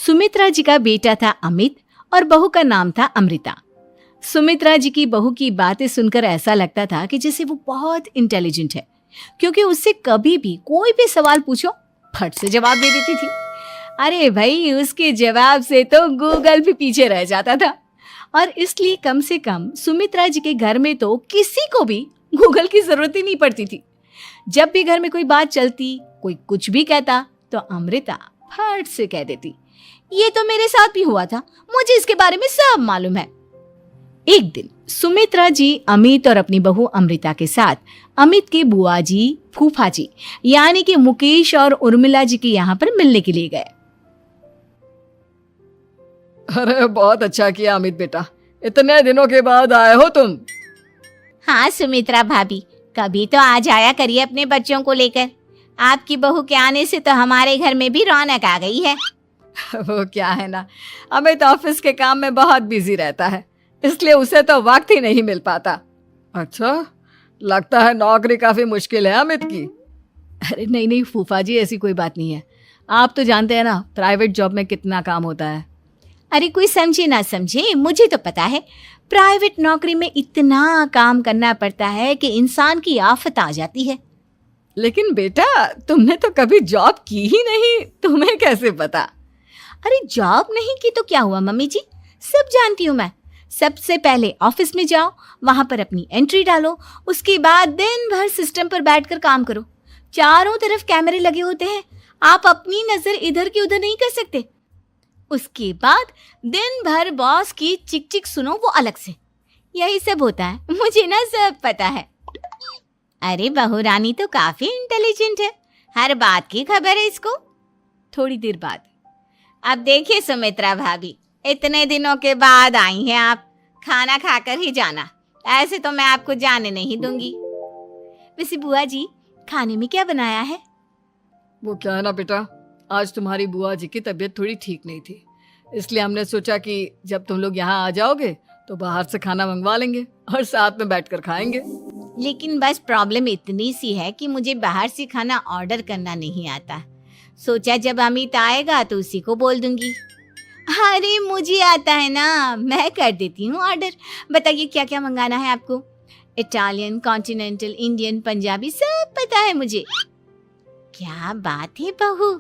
सुमित्रा जी का बेटा था अमित और बहू का नाम था अमृता। सुमित्रा जी की बहू की बातें सुनकर ऐसा लगता था कि जैसे वो बहुत इंटेलिजेंट है, क्योंकि उससे कभी भी कोई भी सवाल पूछो फट से जवाब दे देती थी। अरे भाई, उसके जवाब से तो गूगल भी पीछे रह जाता था। और इसलिए कम से कम सुमित्रा जी के घर में तो किसी को भी गूगल की जरूरत ही नहीं पड़ती थी। जब भी घर में कोई बात चलती, कोई कुछ भी कहता, तो अमृता फट से कह देती, ये तो मेरे साथ भी हुआ था, मुझे इसके बारे में सब मालूम है। एक दिन सुमित्रा जी अमित और अपनी बहू अमृता के साथ अमित के बुआ जी, फूफा जी यानी कि मुकेश और उर्मिला जी के यहाँ पर मिलने के लिए गए। अरे बहुत अच्छा किया अमित बेटा, इतने दिनों के बाद आए हो तुम। हाँ सुमित्रा भाभी, कभी तो आ जाया करिए अपने बच्चों को लेकर। आपकी बहू के आने से तो हमारे घर में भी रौनक आ गई है। वो क्या है ना, अमित ऑफिस के काम में बहुत बिजी रहता है, इसलिए उसे तो वक्त ही नहीं मिल पाता। अच्छा, लगता है नौकरी काफी मुश्किल है अमित की। अरे नहीं नहीं फूफा जी, ऐसी कोई बात नहीं है। आप तो जानते हैं ना प्राइवेट जॉब में कितना काम होता है। अरे कोई समझे ना समझे, मुझे तो पता है प्राइवेट नौकरी में इतना काम करना पड़ता है कि इंसान की आफत आ जाती है। लेकिन बेटा, तुमने तो कभी जॉब की ही नहीं, तुम्हें कैसे पता? अरे जॉब नहीं की तो क्या हुआ मम्मी जी, सब जानती हूँ मैं। सबसे पहले ऑफिस में जाओ, वहां पर अपनी एंट्री डालो, उसके बाद दिन भर सिस्टम पर बैठकर काम करो। चारों तरफ कैमरे लगे होते हैं, आप अपनी नजर इधर की उधर नहीं कर सकते। उसके बाद दिन भर बॉस की चिक चिक सुनो, वो अलग से। यही सब होता है, मुझे ना सब पता है। अरे बहू रानी तो काफी इंटेलिजेंट है, हर बात की खबर है इसको। थोड़ी देर बाद, अब देखिए सुमित्रा भाभी, इतने दिनों के बाद आई हैं आप, खाना खाकर ही जाना, ऐसे तो मैं आपको जाने नहीं दूंगी। वैसे बुआ जी, खाने में क्या बनाया है? वो क्या है ना बेटा, आज तुम्हारी बुआ जी की तबीयत थोड़ी ठीक नहीं थी, इसलिए हमने सोचा कि जब तुम लोग यहाँ आ जाओगे तो बाहर से खाना मंगवा लेंगे और साथ में बैठकर खाएंगे। लेकिन बस प्रॉब्लम इतनी सी है कि मुझे बाहर से खाना ऑर्डर करना नहीं आता। सोचा जब अमित आएगा तो उसी को बोल दूंगी। अरे मुझे आता है ना, मैं कर देती हूँ ऑर्डर। बताइए क्या क्या मंगाना है आपको? इटालियन, कॉन्टिनेंटल, इंडियन, पंजाबी, सब पता है मुझे। क्या बात है बहू,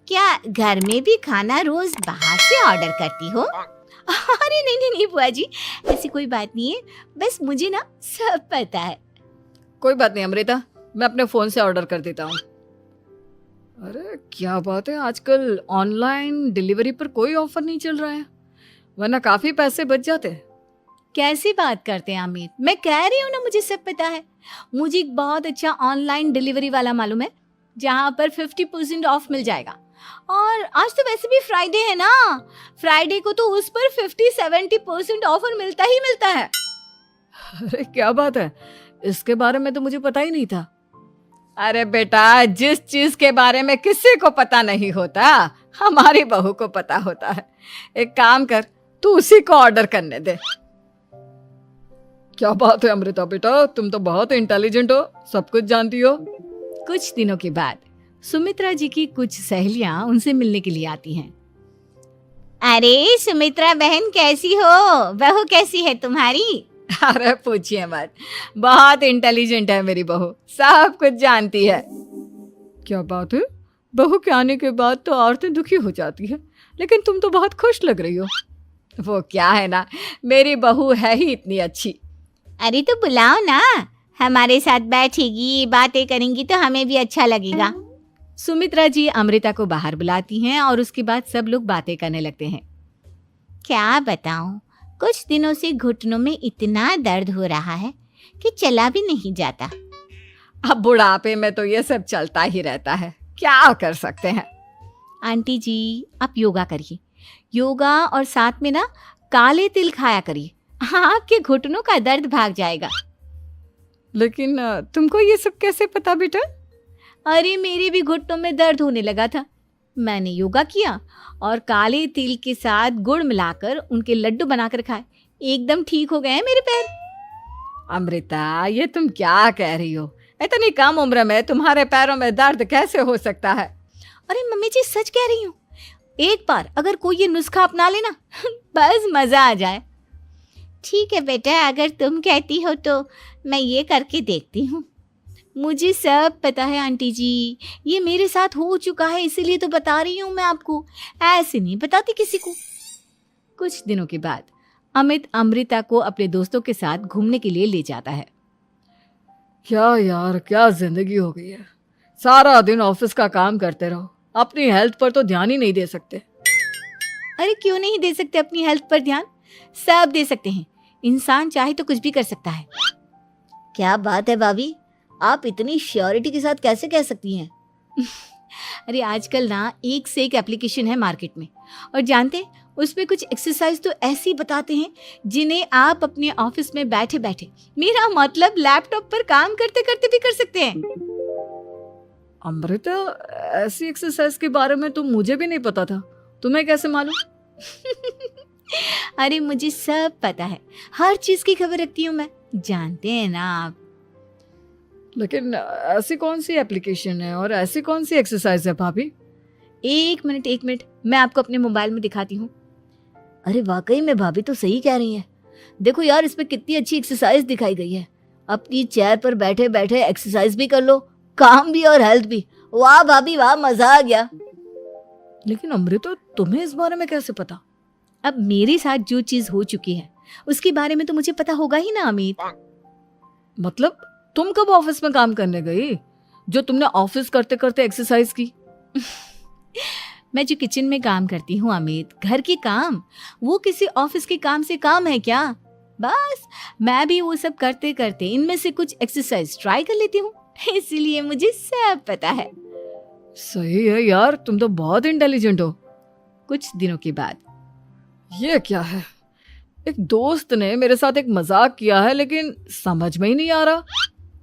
क्या घर में भी खाना रोज बाहर से ऑर्डर करती हो? अरे नहीं नहीं नहीं बुआ जी, ऐसी कोई बात नहीं है, बस मुझे ना सब पता है। कोई बात नहीं अमृता, मैं अपने फोन से ऑर्डर कर देता हूँ। अरे क्या बात है, आजकल ऑनलाइन डिलीवरी पर कोई ऑफर नहीं चल रहा है, वरना काफी पैसे बच जाते हैं। कैसी बात करते हैं अमित, मैं कह रही हूँ ना मुझे सब पता है। मुझे एक बहुत अच्छा ऑनलाइन डिलीवरी वाला मालूम है, जहाँ पर 50% ऑफ मिल जाएगा। और आज तो वैसे भी फ्राइडे है ना, फ्राइडे को तो उस पर 50-70% ऑफर मिलता ही मिलता है। अरे क्या बात है, इसके बारे में तो मुझे पता ही नहीं था। अरे बेटा, जिस चीज के बारे में किसी को पता नहीं होता, हमारी बहू को पता होता है। एक काम कर, तू उसी को ऑर्डर करने दे। क्या बात है अमृता बेटा, तुम तो बहुत इंटेलिजेंट हो, सब कुछ जानती हो। कुछ दिनों के बाद सुमित्रा जी की कुछ सहेलियां उनसे मिलने के लिए आती हैं। अरे सुमित्रा बहन कैसी हो, बहू कैसी है तुम्हारी? अरे पूछिए मत, बहुत इंटेलिजेंट है मेरी बहू, सब कुछ जानती है। क्या बात है, बहू के आने के बाद तो औरतें दुखी हो जाती है, लेकिन तुम तो बहुत खुश लग रही हो। वो क्या है ना, मेरी बहू है ही इतनी अच्छी। अरे तो बुलाओ ना, हमारे साथ बैठेगी, बातें करेंगी तो हमें भी अच्छा लगेगा। सुमित्रा जी अमृता को बाहर बुलाती हैं और उसके बाद सब लोग बातें करने लगते हैं। क्या बताऊं, कुछ दिनों से घुटनों में इतना दर्द हो रहा है कि चला भी नहीं जाता। अब बुढ़ापे में तो ये सब चलता ही रहता है, क्या कर सकते हैं। आंटी जी, आप योगा करिए, योगा और साथ में ना काले तिल खाया करिए, आपके घुटनों का दर्द भाग जाएगा। लेकिन तुमको ये सब कैसे पता बेटा? अरे मेरे भी घुटनों में दर्द होने लगा था, मैंने योगा किया और काले तिल के साथ गुड़ मिलाकर उनके लड्डू बनाकर खाए, एकदम ठीक हो गए हैं मेरे पैर। अमृता, ये तुम क्या कह रही हो? इतनी कम उम्र में तुम्हारे पैरों में दर्द कैसे हो सकता है? अरे मम्मी जी, सच कह रही हूँ, एक बार अगर कोई ये नुस्खा अपना लेना बस मजा आ जाए। ठीक है बेटा, अगर तुम कहती हो तो मैं ये करके देखती हूँ। मुझे सब पता है आंटी जी, ये मेरे साथ हो चुका है, इसीलिए तो बता रही हूँ मैं आपको, ऐसे नहीं बताती किसी को। कुछ दिनों के बाद अमित अमृता को अपने दोस्तों के साथ घूमने के लिए ले जाता है। क्या यार, क्या जिंदगी हो गई है। सारा दिन ऑफिस का काम करते रहो, अपनी हेल्थ पर तो ध्यान ही नहीं दे सकते। अरे क्यों नहीं दे सकते अपनी हेल्थ पर ध्यान, सब दे सकते हैं। इंसान चाहे तो कुछ भी कर सकता है। क्या बात है भाभी, आप इतनी श्योरिटी के साथ कैसे कह सकती हैं? अरे आजकल ना एक से एक एप्लीकेशन है मार्केट में, और जानते हैं उसमें कुछ एक्सरसाइज तो ऐसी बताते हैं जिन्हें आप अपने ऑफिस में बैठे बैठे, मेरा मतलब लैपटॉप पर काम करते करते भी कर सकते हैं। अमृता, ऐसी एक्सरसाइज के बारे में तो मुझे भी नहीं पता था, तुम्हें कैसे मालूम? अरे मुझे सब पता है, हर चीज की खबर रखती हूँ मैं, जानते हैं ना आप। लेकिन ऐसी कौन सी एप्लीकेशन है और ऐसी कौन सी एक्सरसाइज है भाभी? एक मिनट, मैं आपको अपने मोबाइल में दिखाती हूँ। अरे वाकई में भाभी तो सही कह रही हैं। देखो यार, इसमें कितनी अच्छी एक्सरसाइज दिखाई गई है। अपनी चेयर पर बैठे बैठे एक्सरसाइज भी कर लो, काम भी और हेल्थ भी। वाह भाभी वाह, मजा आ गया। लेकिन अमृता, तुम्हें इस बारे में कैसे पता? अब मेरे साथ जो चीज हो चुकी है उसके बारे में तो मुझे पता होगा ही ना अमित। मतलब तुम कब ऑफिस में काम करने गई जो तुमने ऑफिस करते करते एक्सरसाइज की? मैं जो किचन में काम करती हूँ अमित, घर के काम, वो किसी ऑफिस के काम से काम है क्या? बस मैं भी वो सब करते करते इनमें से कुछ एक्सरसाइज ट्राई कर लेती हूँ, इसीलिए मुझे सब पता है। सही है यार, तुम तो बहुत इंटेलिजेंट हो। कुछ दिनों के बाद, ये क्या है, एक दोस्त ने मेरे साथ एक मजाक किया है लेकिन समझ में ही नहीं आ रहा।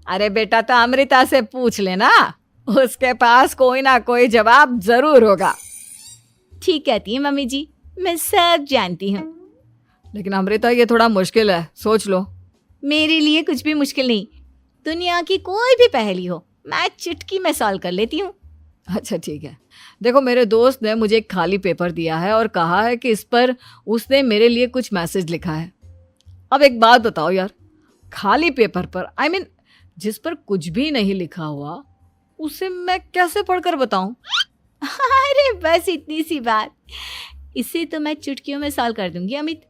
अरे बेटा, तो अमृता से पूछ लेना, उसके पास कोई ना कोई जवाब जरूर होगा। ठीक कहती है मम्मी जी, मैं सब जानती हूँ। लेकिन अमृता, ये थोड़ा मुश्किल है, सोच लो। मेरे लिए कुछ भी मुश्किल नहीं, दुनिया की कोई भी पहेली हो मैं चुटकी में सॉल्व कर लेती हूँ। अच्छा ठीक है, देखो मेरे दोस्त ने मुझे एक खाली पेपर दिया है और कहा है कि इस पर उसने मेरे लिए कुछ मैसेज लिखा है। अब एक बात बताओ यार, खाली पेपर पर, आई मीन जिस पर कुछ भी नहीं लिखा हुआ, उसे मैं कैसे पढ़कर बताऊं? अरे बस इतनी सी बात, इसे तो मैं चुटकियों में सॉल्व कर दूंगी अमित।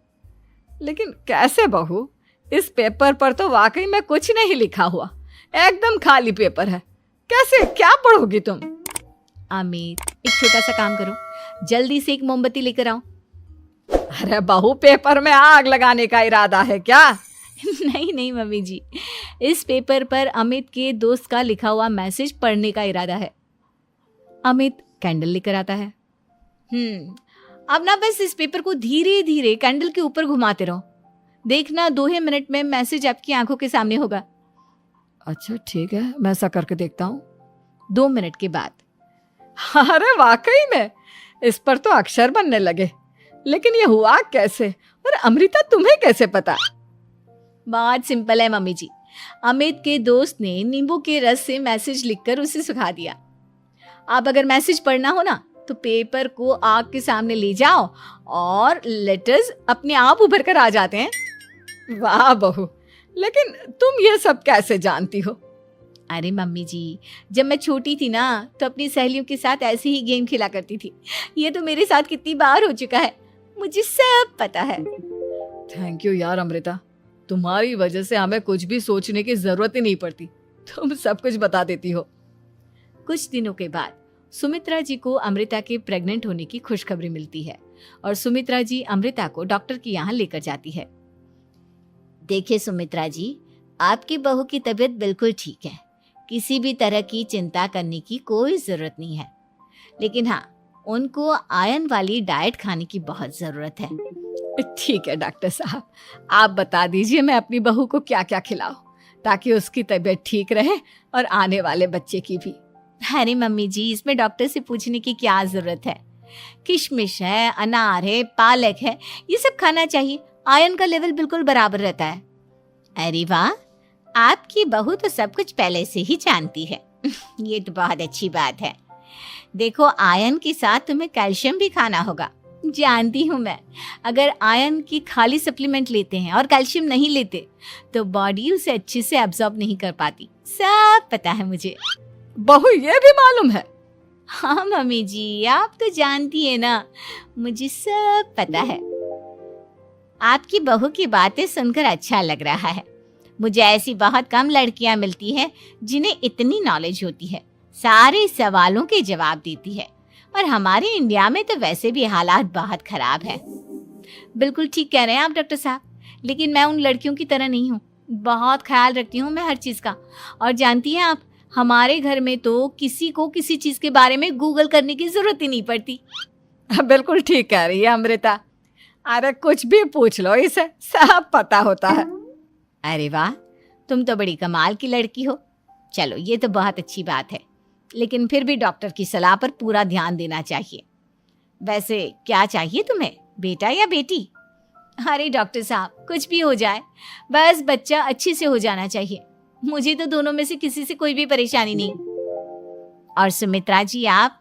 लेकिन कैसे बहू, इस पेपर पर तो वाकई में कुछ नहीं लिखा हुआ, एकदम खाली पेपर है, कैसे, क्या पढ़ोगी तुम? अमित, एक छोटा सा काम करो, जल्दी से एक मोमबत्ती लेकर आओ। अरे बहू, पेपर में आग लगाने का इरादा है क्या? नहीं मम्मी जी, इस पेपर पर अमित के दोस्त का लिखा हुआ मैसेज पढ़ने का इरादा है। अमित कैंडल लेकर आता है। अब ना बस इस पेपर को धीरे धीरे कैंडल के ऊपर घुमाते रहो, देखना 2 ही मिनट में मैसेज आपकी आंखों के सामने होगा। अच्छा ठीक है, मैं ऐसा करके देखता हूँ। 2 मिनट के बाद, अरे वाकई में इस पर तो अक्षर बनने लगे, लेकिन ये हुआ कैसे? और अमृता, तुम्हें कैसे पता? बहुत सिंपल है मम्मी जी, अमित के दोस्त ने नींबू के रस से मैसेज लिखकर उसे सुखा दिया। आप अगर मैसेज पढ़ना हो ना तो पेपर को आग के सामने ले जाओ और लेटर्स अपने आप उभर कर आ जाते हैं। वाह बहू, लेकिन तुम ये सब कैसे जानती हो? अरे मम्मी जी, जब मैं छोटी थी ना तो अपनी सहेलियों के साथ ऐसे ही गेम खेला करती थी। ये तो मेरे साथ कितनी बार हो चुका है, मुझे सब पता है। थैंक यू यार अमृता, तुम्हारी वजह से हमें कुछ भी सोचने की जरूरत ही नहीं पड़ती, तुम सब कुछ बता देती हो। कुछ दिनों के बाद सुमित्रा जी को अमृता के प्रेग्नेंट होने की खुशखबरी मिलती है और सुमित्रा जी अमृता को डॉक्टर के यहाँ लेकर जाती है। देखिए सुमित्रा जी, आपकी बहू की तबीयत बिल्कुल ठीक है, किसी भी तरह की चिंता करने की कोई जरूरत नहीं है। लेकिन हाँ, उनको आयरन वाली डाइट खाने की बहुत जरूरत है। ठीक है डॉक्टर साहब, आप बता दीजिए मैं अपनी बहू को क्या क्या खिलाऊं ताकि उसकी तबीयत ठीक रहे और आने वाले बच्चे की भी। अरे मम्मी जी, इसमें डॉक्टर से पूछने की क्या जरूरत है, किशमिश है, अनार है, पालक है, ये सब खाना चाहिए, आयरन का लेवल बिल्कुल बराबर रहता है। अरे वाह, आपकी बहू तो सब कुछ पहले से ही जानती है। ये तो बहुत अच्छी बात है। देखो, आयरन के साथ तुम्हें कैल्शियम भी खाना होगा। जानती हूँ मैं, अगर आयरन की खाली सप्लीमेंट लेते हैं और कैल्शियम नहीं लेते तो बॉडी उसे अच्छे से एब्जॉर्ब नहीं कर पाती। सब पता है मुझे। बहू ये भी मालूम है? हाँ मम्मी जी, आप तो जानती है ना, मुझे सब पता है। आपकी बहू की बातें सुनकर अच्छा लग रहा है। मुझे ऐसी बहुत कम लड़कियां मिलती हैं जिन्हें इतनी नॉलेज होती है, सारे सवालों के जवाब देती है। और हमारे इंडिया में तो वैसे भी हालात बहुत खराब है। बिल्कुल ठीक कह रहे हैं आप डॉक्टर साहब, लेकिन मैं उन लड़कियों की तरह नहीं हूँ। बहुत ख्याल रखती हूँ मैं हर चीज़ का। और जानती हैं आप, हमारे घर में तो किसी को किसी चीज़ के बारे में गूगल करने की ज़रूरत ही नहीं पड़ती। बिल्कुल ठीक कह रही है अमृता। अरे कुछ भी पूछ लो, इसे सब पता होता है। अरे वाह, तुम तो बड़ी कमाल की लड़की हो। चलो, ये तो बहुत अच्छी बात है, लेकिन फिर भी डॉक्टर की सलाह पर पूरा ध्यान देना चाहिए। वैसे क्या चाहिए तुम्हें, बेटा या बेटी? अरे डॉक्टर साहब, कुछ भी हो जाए, बस बच्चा अच्छे से हो जाना चाहिए। मुझे तो दोनों में से किसी से कोई भी परेशानी नहीं। और सुमित्रा जी, आप?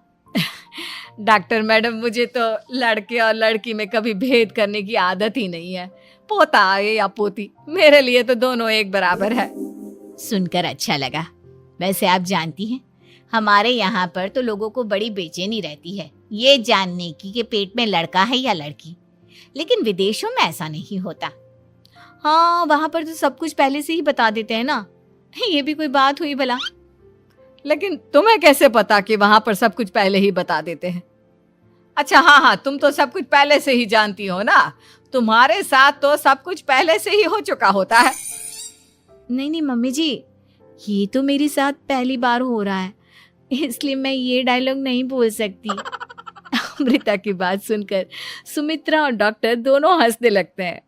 डॉक्टर मैडम, मुझे तो लड़के और लड़की में कभी भेद करने की आदत ही नहीं है। पोता आए या पोती, मेरे लिए तो दोनों एक बराबर है। सुनकर अच्छा लगा। वैसे आप जानती हैं, हमारे यहाँ पर तो लोगों को बड़ी बेचैनी रहती है ये जानने की कि पेट में लड़का है या लड़की, लेकिन विदेशों में ऐसा नहीं होता। हाँ, वहाँ पर तो सब कुछ पहले से ही बता देते हैं ना। ये भी कोई बात हुई भला? लेकिन तुम्हें कैसे पता कि वहां पर सब कुछ पहले ही बता देते हैं? अच्छा हाँ, तुम तो सब कुछ पहले से ही जानती हो ना। तुम्हारे साथ तो सब कुछ पहले से ही हो चुका होता है। नहीं मम्मी जी, ये तो मेरे साथ पहली बार हो रहा है, इसलिए मैं ये डायलॉग नहीं बोल सकती। अमृता की बात सुनकर सुमित्रा और डॉक्टर दोनों हंसने लगते हैं।